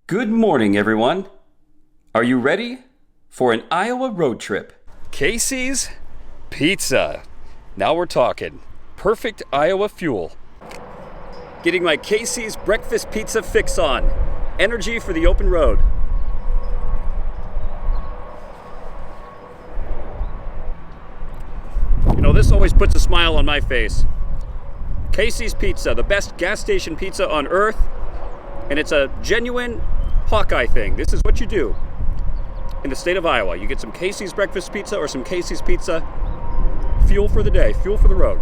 Good morning, everyone. Are you ready for an Iowa road trip? Casey's Pizza. Now we're talking. Perfect Iowa fuel. Getting my Casey's breakfast pizza fix on. Energy for the open road. You know, this always puts a smile on my face. Casey's Pizza, the best gas station pizza on earth, and it's a genuine Hawkeye thing. This is what you do in the state of Iowa. You get some Casey's breakfast pizza or some Casey's pizza. Fuel for the day, fuel for the road.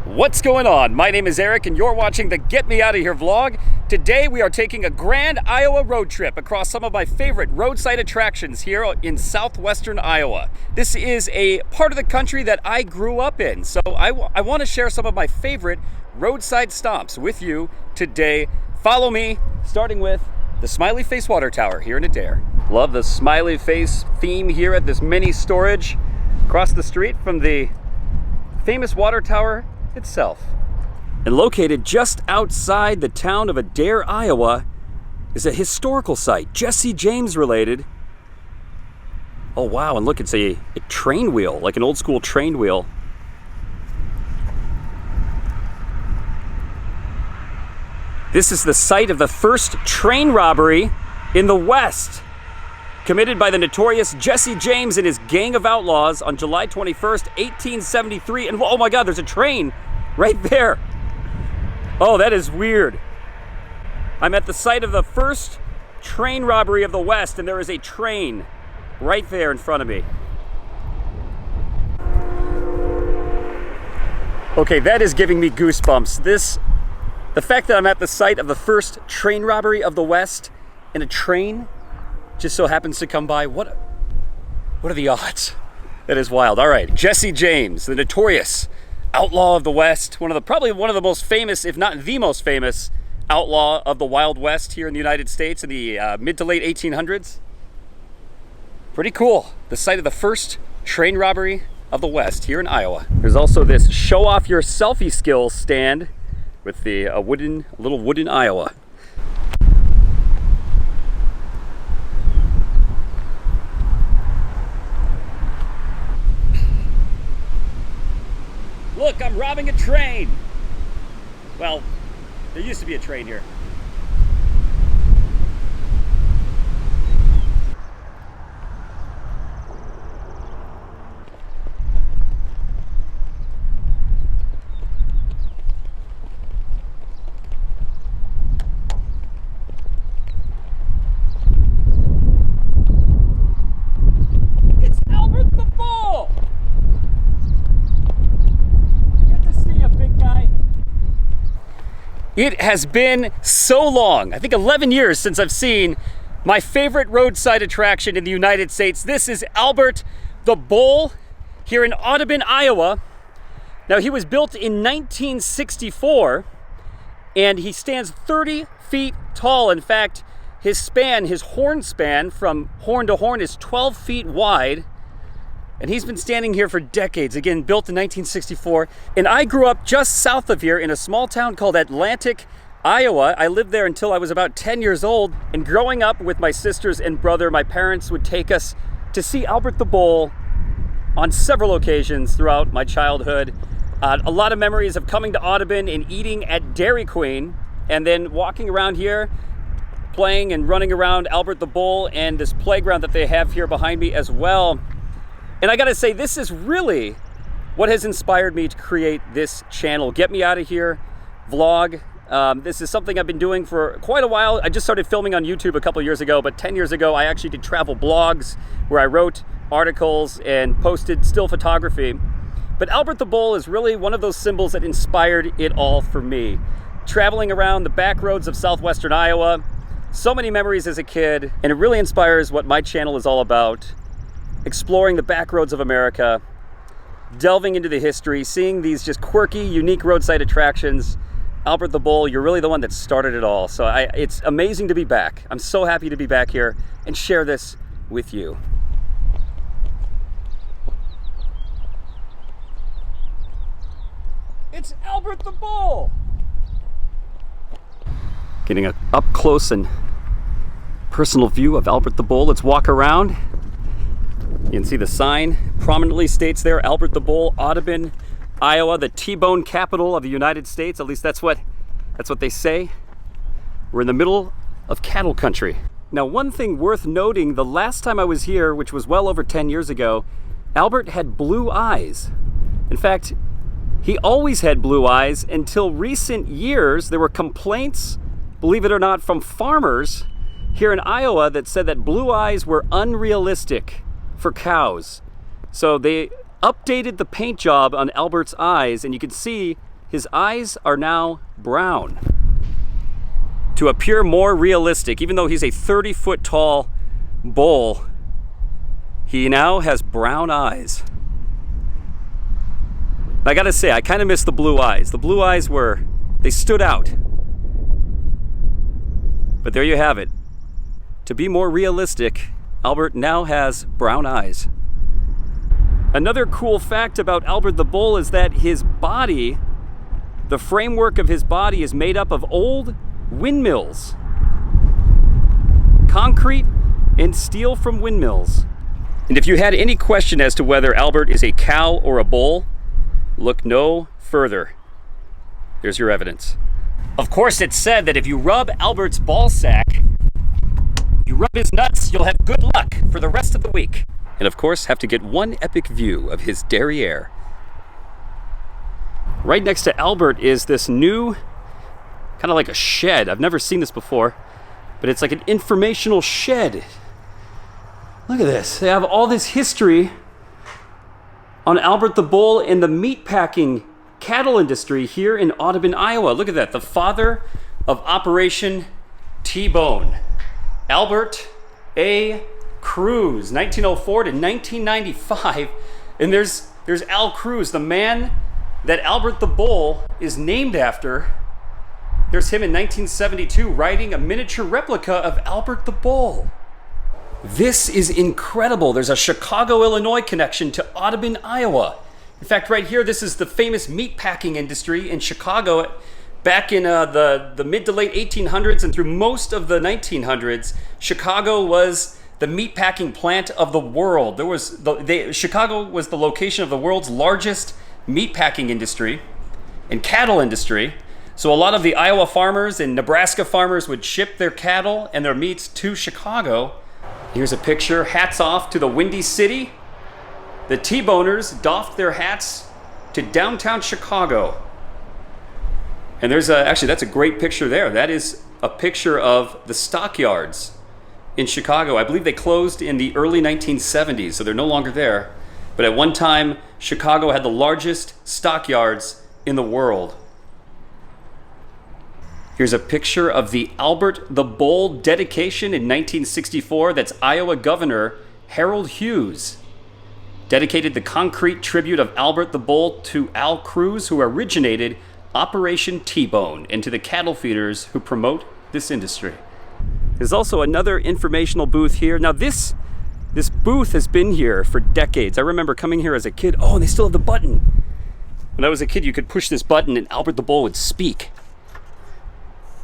What's going on? My name is Eric and you're watching the Get Me Out of Here vlog. Today we are taking a grand Iowa road trip across some of my favorite roadside attractions here in southwestern Iowa. This is a part of the country that I grew up in, so I want to share some of my favorite roadside stops with you today. Follow me, starting with the Smiley Face Water Tower here in Adair. Love the Smiley Face theme here at this mini storage across the street from the famous water tower itself. And located just outside the town of Adair, Iowa, is a historical site, Jesse James related. Oh wow, and look, it's a train wheel, like an old school train wheel. This is the site of the first train robbery in the West, committed by the notorious Jesse James and his gang of outlaws on July 21st, 1873. And oh my God, there's a train right there. Oh, that is weird. I'm at the site of the first train robbery of the West, and there is a train right there in front of me. Okay, that is giving me goosebumps. The fact that I'm at the site of the first train robbery of the West and a train just so happens to come by. What are the odds? That is wild. All right, Jesse James, the notorious outlaw of the West, probably one of the most famous, if not the most famous, outlaw of the Wild West here in the United States in the mid to late 1800s. Pretty cool. The site of the first train robbery of the West here in Iowa. There's also this show off your selfie skills stand with the little wooden Iowa. Look, I'm robbing a train. Well, there used to be a train here. It has been so long, I think 11 years since I've seen my favorite roadside attraction in the United States. This is Albert the Bull here in Audubon, Iowa. Now, he was built in 1964 and he stands 30 feet tall. In fact, his horn span from horn to horn is 12 feet wide. And he's been standing here for decades, again, built in 1964. And I grew up just south of here in a small town called Atlantic, Iowa. I lived there until I was about 10 years old. And growing up with my sisters and brother, my parents would take us to see Albert the Bull on several occasions throughout my childhood. A lot of memories of coming to Audubon and eating at Dairy Queen, and then walking around here, playing and running around Albert the Bull and this playground that they have here behind me as well. And I gotta say, this is really what has inspired me to create this channel, Get Me Out of Here vlog. This is something I've been doing for quite a while. I just started filming on YouTube a couple years ago, but 10 years ago, I actually did travel blogs where I wrote articles and posted still photography. But Albert the Bull is really one of those symbols that inspired it all for me. Traveling around the back roads of southwestern Iowa, so many memories as a kid, and it really inspires what my channel is all about. Exploring the back roads of America, delving into the history, seeing these just quirky, unique roadside attractions. Albert the Bull, you're really the one that started it all. So it's amazing to be back. I'm so happy to be back here and share this with you. It's Albert the Bull! Getting an up close and personal view of Albert the Bull. Let's walk around. You can see the sign prominently states there, Albert the Bull, Audubon, Iowa, the T-bone capital of the United States. At least that's what they say. We're in the middle of cattle country. Now, one thing worth noting, the last time I was here, which was well over 10 years ago, Albert had blue eyes. In fact, he always had blue eyes until recent years. There were complaints, believe it or not, from farmers here in Iowa that said that blue eyes were unrealistic for cows. So they updated the paint job on Albert's eyes, and you can see his eyes are now brown to appear more realistic. Even though he's a 30-foot tall bull, he now has brown eyes. I gotta say, I kind of miss the blue eyes. The blue eyes they stood out. But there you have it. To be more realistic, Albert now has brown eyes. Another cool fact about Albert the Bull is that his body, the framework of his body, is made up of old windmills. Concrete and steel from windmills. And if you had any question as to whether Albert is a cow or a bull, look no further. Here's your evidence. Of course, it's said that if you rub Albert's ball sack, you rub his nuts, you'll have good luck for the rest of the week. And of course, have to get one epic view of his derriere. Right next to Albert is this new, kind of like a shed. I've never seen this before, but it's like an informational shed. Look at this. They have all this history on Albert the Bull and the meatpacking cattle industry here in Audubon, Iowa. Look at that. The father of Operation T-Bone, Albert A. Cruz, 1904 to 1995. And there's Al Cruz, the man that Albert the Bull is named after. There's him in 1972 riding a miniature replica of Albert the Bull. This is incredible. There's a Chicago, Illinois connection to Audubon, Iowa. In fact, right here, this is the famous meatpacking industry in Chicago back in the mid to late 1800s and through most of the 1900s. Chicago was the meatpacking plant of the world. Chicago was the location of the world's largest meatpacking industry and cattle industry. So a lot of the Iowa farmers and Nebraska farmers would ship their cattle and their meats to Chicago. Here's a picture. Hats off to the Windy City. The T-boners doffed their hats to downtown Chicago. And actually that's a great picture there. That is a picture of the stockyards in Chicago. I believe they closed in the early 1970s, so they're no longer there. But at one time, Chicago had the largest stockyards in the world. Here's a picture of the Albert the Bull dedication in 1964. That's Iowa Governor Harold Hughes dedicated the concrete tribute of Albert the Bull to Al Cruz, who originated Operation T-Bone, and to the cattle feeders who promote this industry. There's also another informational booth here. Now this booth has been here for decades. I remember coming here as a kid. Oh, and they still have the button. When I was a kid, you could push this button and Albert the Bull would speak.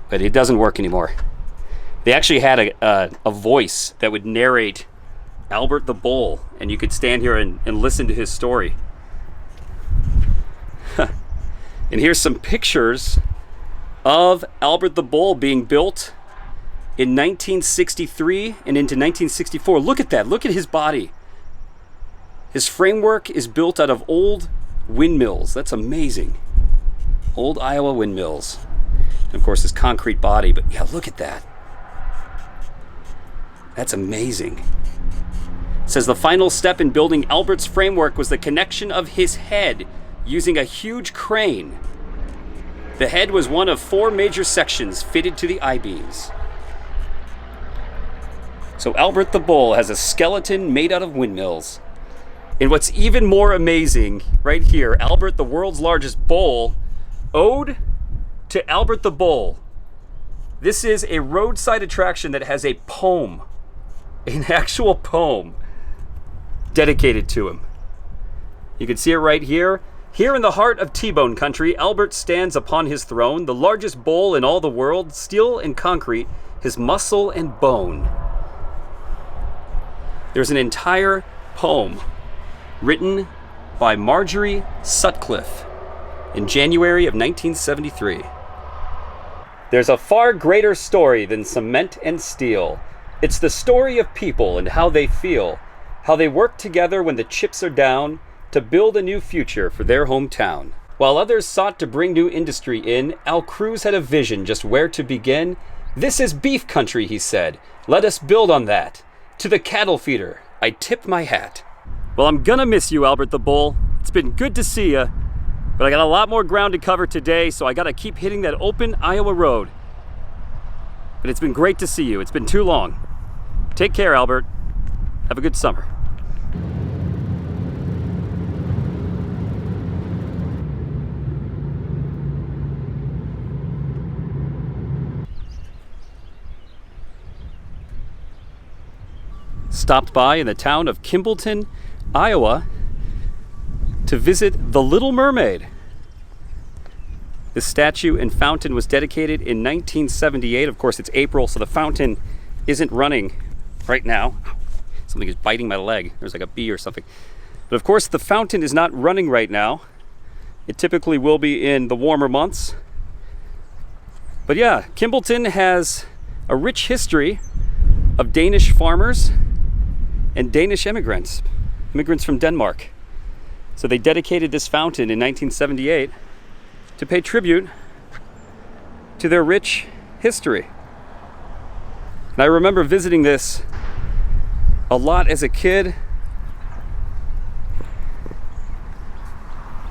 But it doesn't work anymore. They actually had a voice that would narrate Albert the Bull, and you could stand here and listen to his story. And here's some pictures of Albert the Bull being built in 1963 and into 1964. Look at that. Look at his body. His framework is built out of old windmills. That's amazing. Old Iowa windmills. And of course, his concrete body. But yeah, look at that. That's amazing. It says the final step in building Albert's framework was the connection of his head using a huge crane. The head was one of 4 major sections fitted to the I-beams. So Albert the Bull has a skeleton made out of windmills. And what's even more amazing, right here, Albert, the world's largest bull, ode to Albert the Bull. This is a roadside attraction that has a poem, an actual poem dedicated to him. You can see it right here. Here in the heart of T-bone country, Albert stands upon his throne, the largest bowl in all the world, steel and concrete, his muscle and bone. There's an entire poem written by Marjorie Sutcliffe in January of 1973. There's a far greater story than cement and steel. It's the story of people and how they feel, how they work together when the chips are down to build a new future for their hometown. While others sought to bring new industry in, Al Cruz had a vision just where to begin. This is beef country, he said. Let us build on that. To the cattle feeder, I tip my hat. Well, I'm gonna miss you, Albert the Bull. It's been good to see you, but I got a lot more ground to cover today, so I gotta keep hitting that open Iowa road. But it's been great to see you. It's been too long. Take care, Albert. Have a good summer. Stopped by in the town of Kimballton, Iowa, to visit the Little Mermaid. This statue and fountain was dedicated in 1978. Of course, it's April, so the fountain isn't running right now. Something is biting my leg. There's like a bee or something. But of course, the fountain is not running right now. It typically will be in the warmer months. But yeah, Kimballton has a rich history of Danish farmers and Danish immigrants from Denmark. So they dedicated this fountain in 1978 to pay tribute to their rich history. And I remember visiting this a lot as a kid,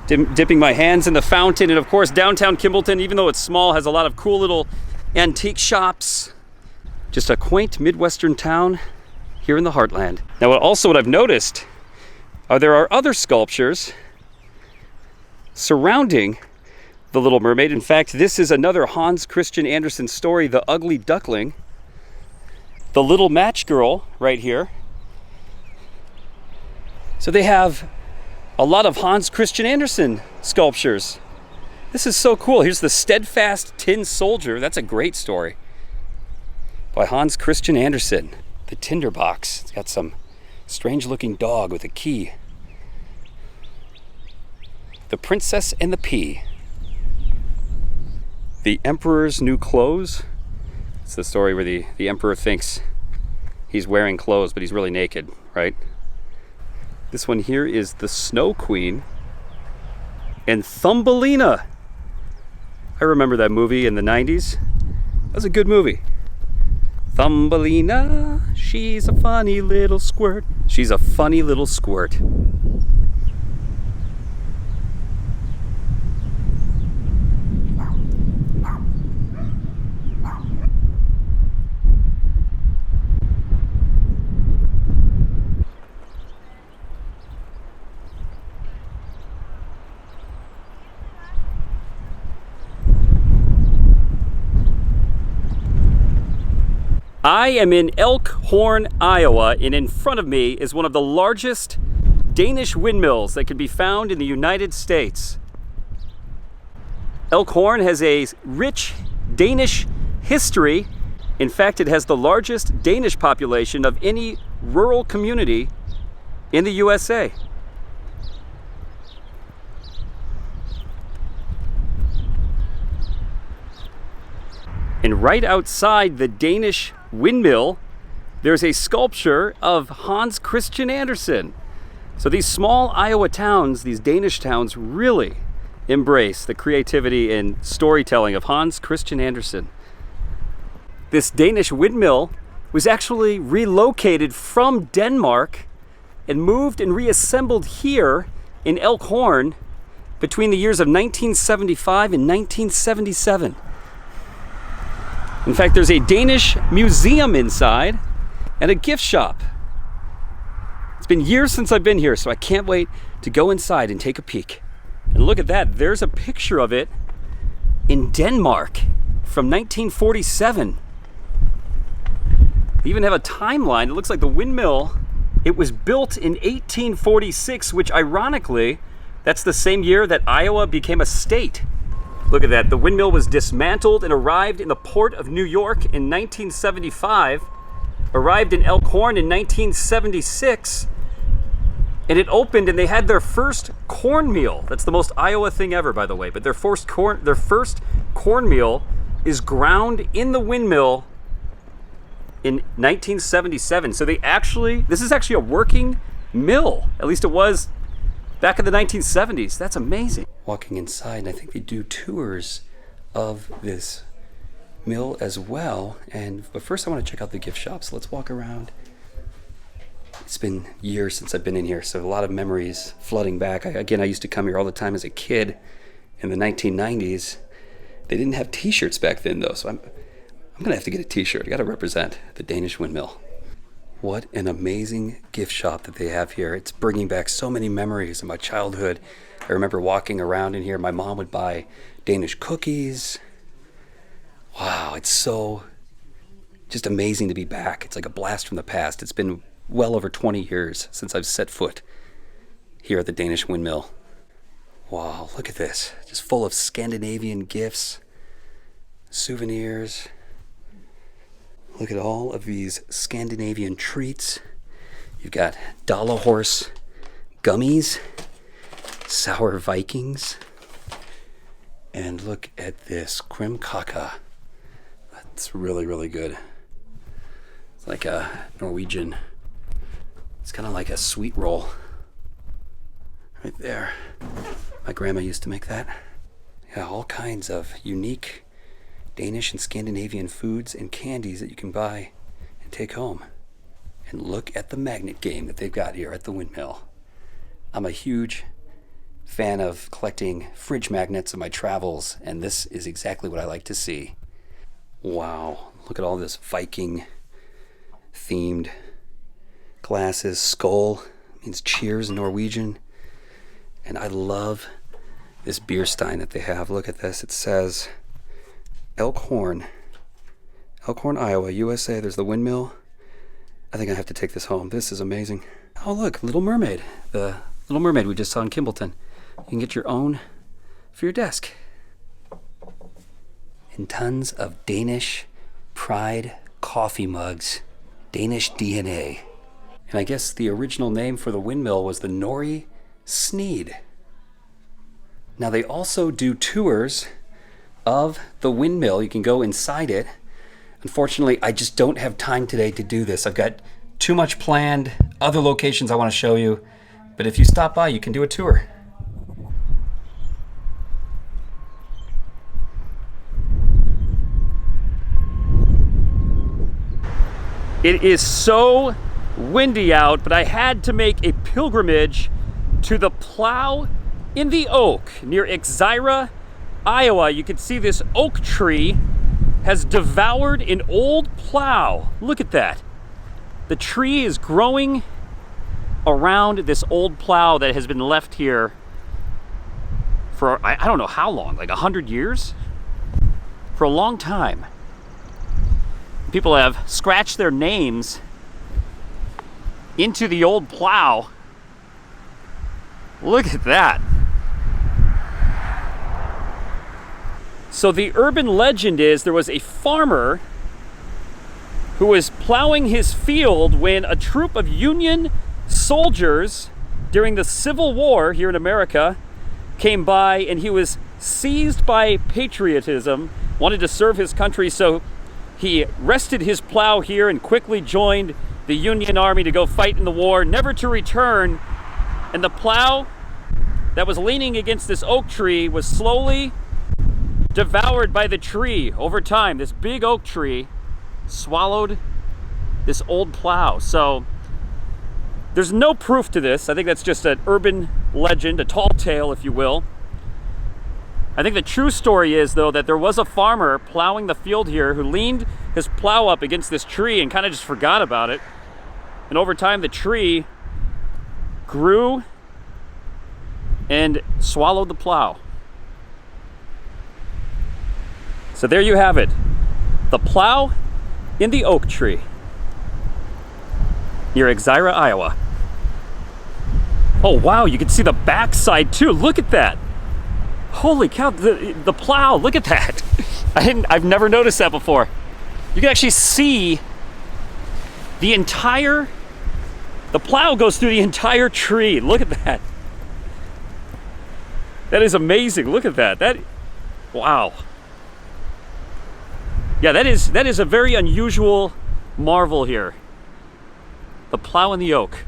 dipping my hands in the fountain. And of course, downtown Kimballton, even though it's small, has a lot of cool little antique shops. Just a quaint Midwestern town here in the heartland. Now, what I've noticed there are other sculptures surrounding the Little Mermaid. In fact, this is another Hans Christian Andersen story, The Ugly Duckling. The Little Match Girl right here. So they have a lot of Hans Christian Andersen sculptures. This is so cool. Here's the Steadfast Tin Soldier. That's a great story by Hans Christian Andersen. The Tinderbox. It's got some strange looking dog with a key. The Princess and the Pea. The Emperor's New Clothes. It's the story where the Emperor thinks he's wearing clothes, but he's really naked, right? This one here is the Snow Queen and Thumbelina. I remember that movie in the 90s. That was a good movie. Thumbelina, she's a funny little squirt. She's a funny little squirt. I am in Elkhorn, Iowa, and in front of me is one of the largest Danish windmills that can be found in the United States. Elkhorn has a rich Danish history. In fact, it has the largest Danish population of any rural community in the USA. And right outside the Danish windmill, there's a sculpture of Hans Christian Andersen. So these small Iowa towns, these Danish towns, really embrace the creativity and storytelling of Hans Christian Andersen. This Danish windmill was actually relocated from Denmark and moved and reassembled here in Elkhorn between the years of 1975 and 1977. In fact, there's a Danish museum inside and a gift shop. It's been years since I've been here, so I can't wait to go inside and take a peek. And look at that, there's a picture of it in Denmark from 1947. They even have a timeline. It looks like the windmill, it was built in 1846, which ironically That's the same year that Iowa became a state. Look at that. The windmill was dismantled and arrived in the port of New York in 1975, arrived in Elkhorn in 1976, and it opened and they had their first cornmeal. That's the most Iowa thing ever, by the way, but their first cornmeal is ground in the windmill in 1977. So this is actually a working mill. At least it was back in the 1970s. That's amazing. Walking inside, and I think they do tours of this mill as well. But first I want to check out the gift shop. So let's walk around. It's been years since I've been in here, so a lot of memories flooding back. I used to come here all the time as a kid in the 1990s. They didn't have t-shirts back then though, so I'm gonna have to get a t-shirt. I gotta represent the Danish Windmill. What an amazing gift shop that they have here. It's bringing back so many memories of my childhood. I remember walking around in here. My mom would buy Danish cookies. Wow, it's so just amazing to be back. It's like a blast from the past. It's been well over 20 years since I've set foot here at the Danish Windmill. Wow, look at this. Just full of Scandinavian gifts, souvenirs. Look at all of these Scandinavian treats. You've got Dala Horse gummies, Sour Vikings, and look at this Krimkaka. That's really, really good. It's like a Norwegian, it's kind of like a sweet roll right there. My grandma used to make that. Yeah, all kinds of unique Danish and Scandinavian foods and candies that you can buy and take home. And look at the magnet game that they've got here at the Windmill. I'm a huge fan of collecting fridge magnets in my travels, and this is exactly what I like to see. Wow, look at all this Viking themed glasses. Skull means cheers in Norwegian. And I love this beer stein that they have. Look at this. It says Elkhorn, Iowa, USA. There's the windmill. I think I have to take this home. This is amazing. Oh, look, Little Mermaid. The Little Mermaid we just saw in Kimballton. You can get your own for your desk. And tons of Danish Pride coffee mugs. Danish DNA. And I guess the original name for the windmill was the Norrie Sneed. Now they also do tours of the windmill. You can go inside it. Unfortunately, I just don't have time today to do this. I've got too much planned, other locations I want to show you. But if you stop by, you can do a tour. It is so windy out, but I had to make a pilgrimage to the Plow in the Oak near Exira, Iowa. You can see this oak tree has devoured an old plow. Look at that. The tree is growing around this old plow that has been left here for, I don't know how long, like 100 years? For a long time. People have scratched their names into the old plow. Look at that. So the urban legend is there was a farmer who was plowing his field when a troop of Union soldiers during the Civil War here in America came by, and he was seized by patriotism, wanted to serve his country, so he rested his plow here and quickly joined the Union Army to go fight in the war, never to return. And the plow that was leaning against this oak tree was slowly devoured by the tree over time. This big oak tree swallowed this old plow. So there's no proof to this. I think that's just an urban legend, a tall tale, if you will. I think the true story is, though, that there was a farmer plowing the field here who leaned his plow up against this tree and kind of just forgot about it. And over time, the tree grew and swallowed the plow. So there you have it. The Plow in the Oak Tree near Exira, Iowa. Oh wow, you can see the backside too. Look at that. Holy cow, the plow, look at that. I've never noticed that before. You can actually see the plow goes through the entire tree. Look at that. That is amazing. Look at that. Wow. Yeah, that is a very unusual marvel here. The plow and the oak.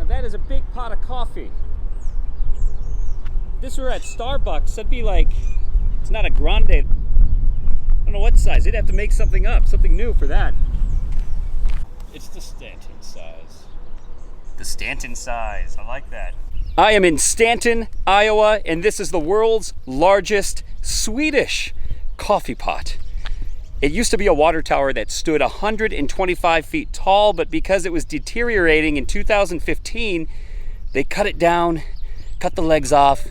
That is a big pot of coffee. If this were at Starbucks, that'd be like, it's not a grande. I don't know what size. They'd have to make something up, something new for that. It's the Stanton size. The Stanton size, I like that. I am in Stanton, Iowa, and this is the world's largest Swedish coffee pot. It used to be a water tower that stood 125 feet tall, but because it was deteriorating in 2015, they cut it down, cut the legs off,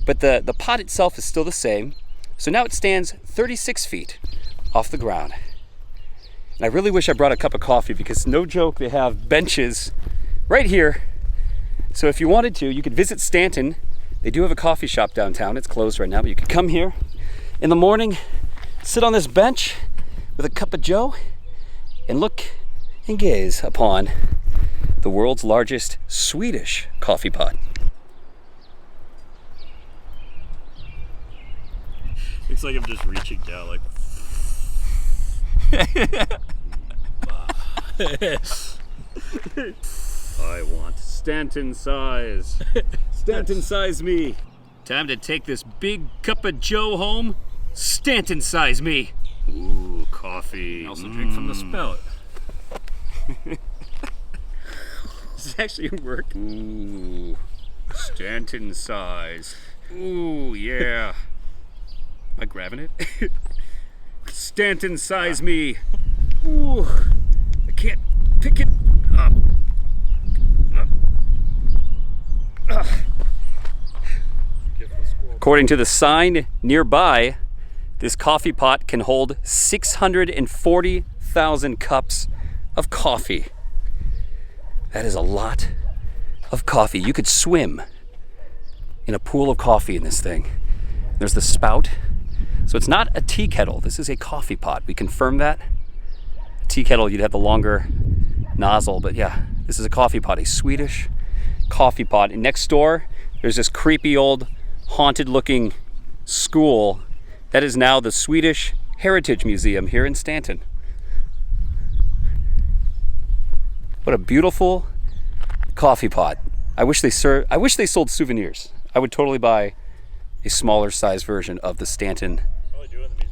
but the pot itself is still the same. So now it stands 36 feet off the ground. And I really wish I brought a cup of coffee because no joke, they have benches right here. So if you wanted to, you could visit Stanton. They do have a coffee shop downtown. It's closed right now, but you could come here in the morning, sit on this bench with a cup of joe and look and gaze upon the world's largest Swedish coffee pot. Looks like I'm just reaching down like I want Stanton size. Stanton size me. Time to take this big cup of joe home. Stanton size me. Ooh, coffee. I also drink from the spout. Does it actually work? Ooh, Stanton size. Ooh, yeah. Am I grabbing it? Stanton size me. Ooh, I can't pick it up. According to the sign nearby, this coffee pot can hold 640,000 cups of coffee. That is a lot of coffee. You could swim in a pool of coffee in this thing. There's the spout. So it's not a tea kettle. This is a coffee pot. We confirm that. A tea kettle, you'd have the longer nozzle, but yeah, this is a coffee pot, a Swedish coffee pot. And next door, there's this creepy old haunted looking school that is now the Swedish Heritage Museum here in Stanton. What a beautiful coffee pot. I wish they sold souvenirs. I would totally buy a smaller size version of the Stanton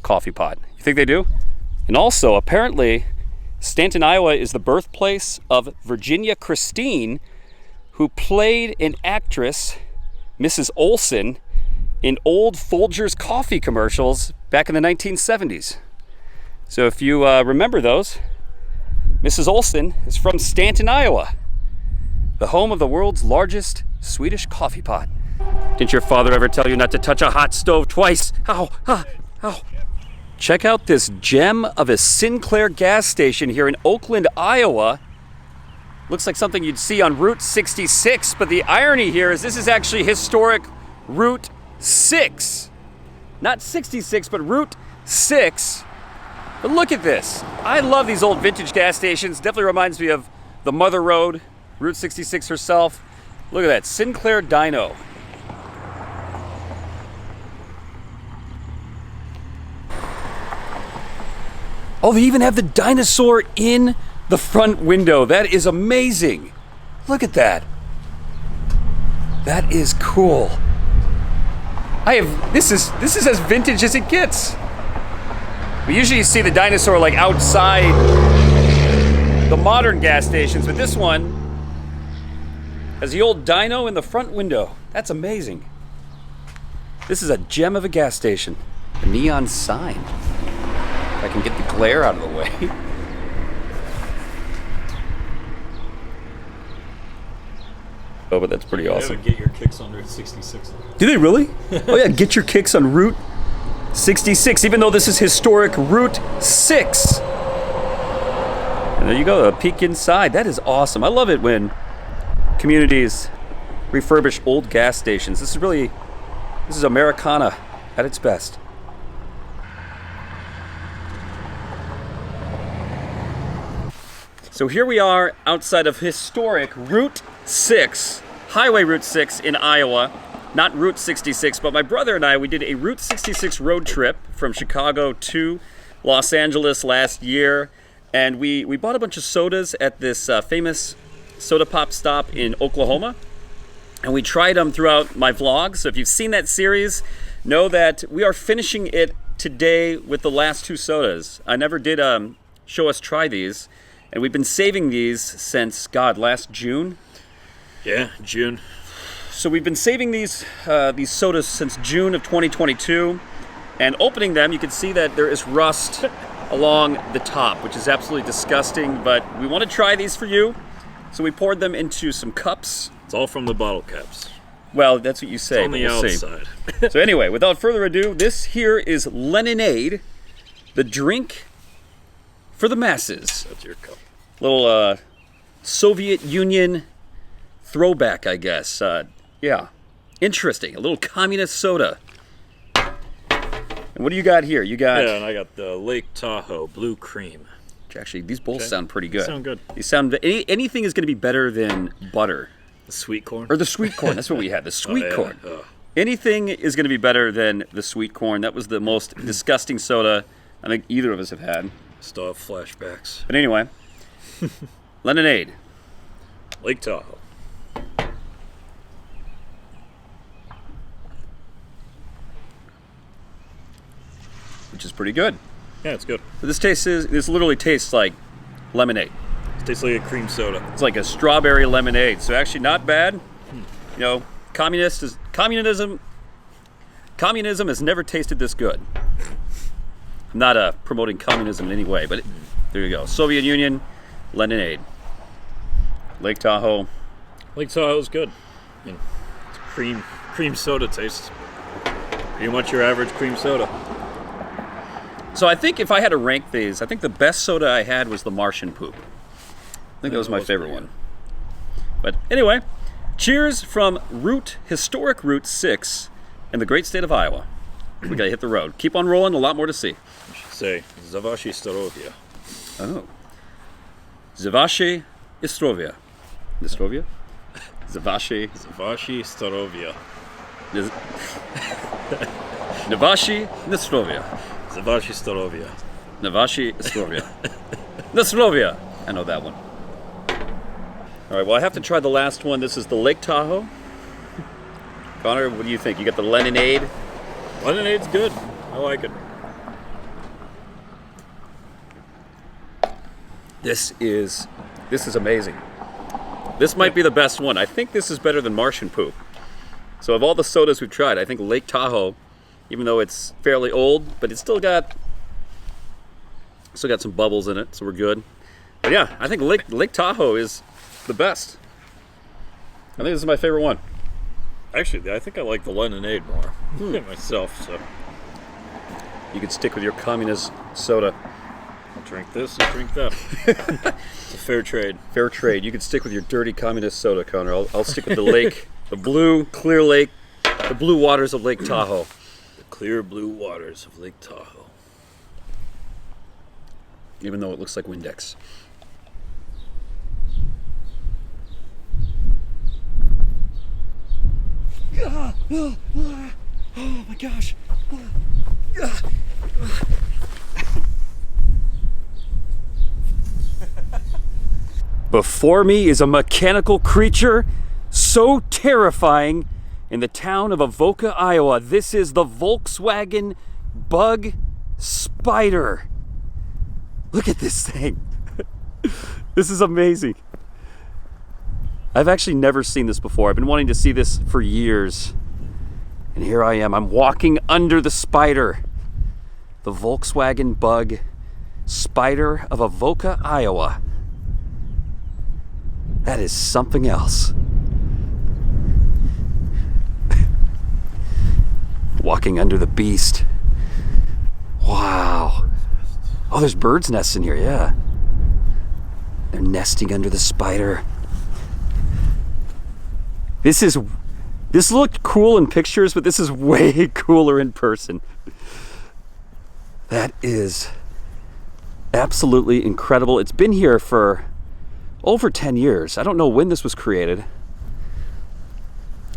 coffee pot. You think they do? And also, apparently, Stanton, Iowa is the birthplace of Virginia Christine, who played an actress, Mrs. Olson, in old Folgers coffee commercials back in the 1970s. So if you remember those, Mrs. Olson is from Stanton, Iowa, the home of the world's largest Swedish coffee pot. Didn't your father ever tell you not to touch a hot stove twice? Ow, ow. Check out this gem of a Sinclair gas station here in Oakland, Iowa. Looks like something you'd see on Route 66, but the irony here is this is actually historic Route 6. Not 66, but Route 6. But look at this. I love these old vintage gas stations. Definitely reminds me of the Mother Road, Route 66 herself. Look at that, Sinclair Dyno. Oh, they even have the dinosaur in the front window. That is amazing. Look at that. That is cool. This is as vintage as it gets. We usually see the dinosaur like outside the modern gas stations, but this one Has the old dyno in the front window. That's amazing. This is a gem of a gas station. A neon sign. If I can get the glare out of the way. Oh, but that's pretty awesome. Yeah, get your kicks on Route 66. Do they really? Oh yeah, get your kicks on Route 66, even though this is historic Route 6. And there you go, a peek inside. That is awesome. I love it when communities refurbish old gas stations. This is Americana at its best. So here we are outside of historic Route 6, Highway Route 6 in Iowa. Not Route 66, but my brother and I, we did a Route 66 road trip from Chicago to Los Angeles last year. And we bought a bunch of sodas at this famous soda pop stop in Oklahoma. And we tried them throughout my vlog. So if you've seen that series, know that we are finishing it today with the last two sodas. I never did show us try these. And we've been saving these since, last June. Yeah, June. So we've been saving these sodas since June of 2022. And opening them, you can see that there is rust along the top, which is absolutely disgusting. But we want to try these for you. So we poured them into some cups. It's all from the bottle caps. Well, that's what you say. It's on the outside. So anyway, without further ado, this here is Lemonade, the drink for the masses. That's your cup. Little Soviet Union throwback, I guess. Yeah, interesting. A little communist soda. And what do you got here? You got... Yeah, and I got the Lake Tahoe Blue Cream. Actually, these both sound pretty good. They sound good. These sound... Anything is going to be better than butter. The sweet corn? Or the sweet corn. That's what we had, the sweet corn. Oh. Anything is going to be better than the sweet corn. That was the most disgusting soda I think either of us have had. Still have flashbacks. But anyway, Lemonade. Lake Tahoe. Which is pretty good. Yeah, it's good. But this literally tastes like lemonade. It tastes like a cream soda. It's like a strawberry lemonade. So actually not bad. You know, communism has never tasted this good. I'm not promoting communism in any way, but there you go. Soviet Union, lemonade. Lake Tahoe. Lake Tahoe is good. You know, it's cream soda taste. Pretty much your average cream soda. So I think if I had to rank these, I think the best soda I had was the Martian Poop. I think that was my favorite one. But anyway, cheers from historic Route 6 in the great state of Iowa. We gotta hit the road. Keep on rolling, a lot more to see. I should say, Zavashi Starovia. Oh. Zavashi Istrovia. Istrovia? Zavashi. Zavashi Starovia. Navashi Nestrovia. Zavashi Starovia. Navashi Istrovia. Nestrovia. I know that one. All right, well, I have to try the last one. This is the Lake Tahoe. Connor, what do you think? You got the Lemonade? Lemonade's good. I like it. This is amazing. This might be the best one. I think this is better than Martian Poop. So of all the sodas we've tried, I think Lake Tahoe, even though it's fairly old, but it's still got some bubbles in it, so we're good. But yeah, I think Lake Tahoe is the best. I think this is my favorite one. Actually, I think I like the Lemonade more myself. So you could stick with your communist soda. I'll drink this and drink that. It's a fair trade. Fair trade. You could stick with your dirty communist soda, Connor. I'll stick with the lake, the blue, clear lake, the blue waters of Lake Tahoe. The clear blue waters of Lake Tahoe. Even though it looks like Windex. Oh my gosh. Before me is a mechanical creature so terrifying in the town of Avoca, Iowa. This is the Volkswagen Bug Spider. Look at this thing. This is amazing. I've actually never seen this before. I've been wanting to see this for years. And here I am. I'm walking under the Spider. The Volkswagen Bug Spider of Avoca, Iowa. That is something else. Walking under the beast. Wow. Oh, there's birds' nests in here, yeah. They're nesting under the Spider. This looked cool in pictures, but this is way cooler in person. That is absolutely incredible. It's been here for over 10 years. I don't know when this was created.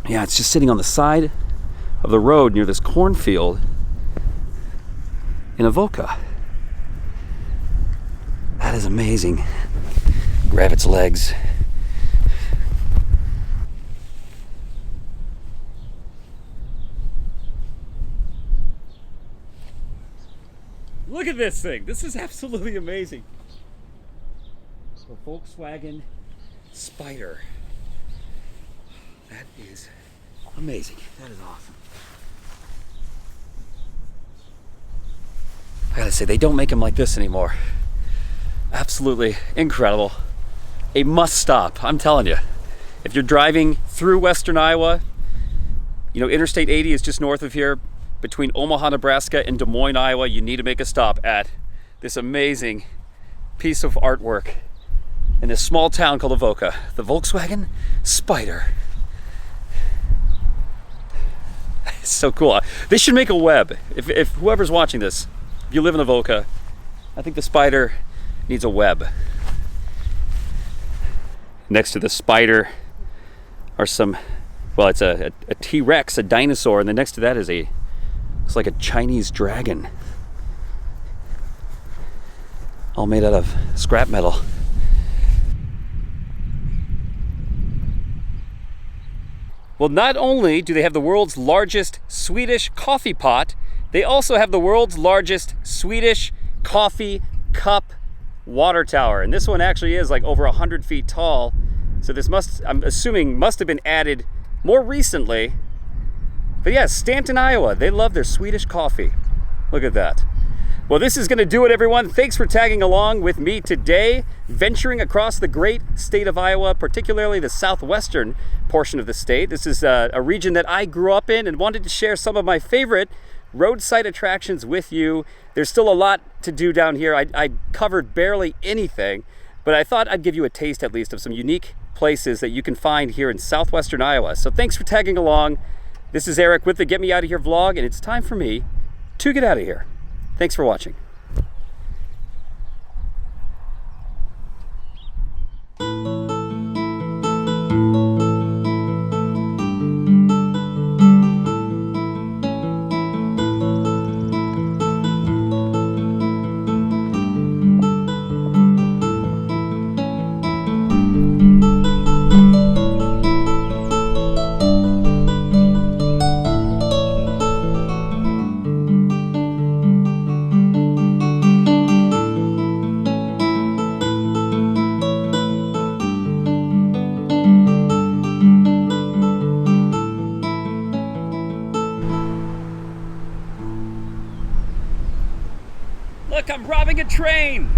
Yeah, it's just sitting on the side of the road near this cornfield in Avoca. That is amazing. Grab its legs. Look at this thing. This is absolutely amazing. So Volkswagen Spider. That is amazing. That is awesome. I gotta say, they don't make them like this anymore. Absolutely incredible. A must stop, I'm telling you. If you're driving through western Iowa, you know, Interstate 80 is just north of here. Between Omaha, Nebraska and Des Moines, Iowa, you need to make a stop at this amazing piece of artwork in this small town called Avoca, the Volkswagen Spider. It's so cool. They should make a web. If whoever's watching this, if you live in Avoca, I think the Spider needs a web. Next to the Spider are some, well, it's a T-Rex, a dinosaur, and then next to that is looks like a Chinese dragon. All made out of scrap metal. Well, not only do they have the world's largest Swedish coffee pot, they also have the world's largest Swedish coffee cup water tower. And this one actually is like over 100 feet tall. So this I'm assuming, must have been added more recently. But yeah, Stanton, Iowa, they love their Swedish coffee. Look at that. Well, this is gonna do it, everyone. Thanks for tagging along with me today, venturing across the great state of Iowa, particularly the southwestern portion of the state. This is a region that I grew up in and wanted to share some of my favorite roadside attractions with you. There's still a lot to do down here. I covered barely anything, but I thought I'd give you a taste at least of some unique places that you can find here in southwestern Iowa. So thanks for tagging along. This is Eric with the Get Me Out of Here vlog, and it's time for me to get out of here. Thanks for watching. Look, I'm robbing a train!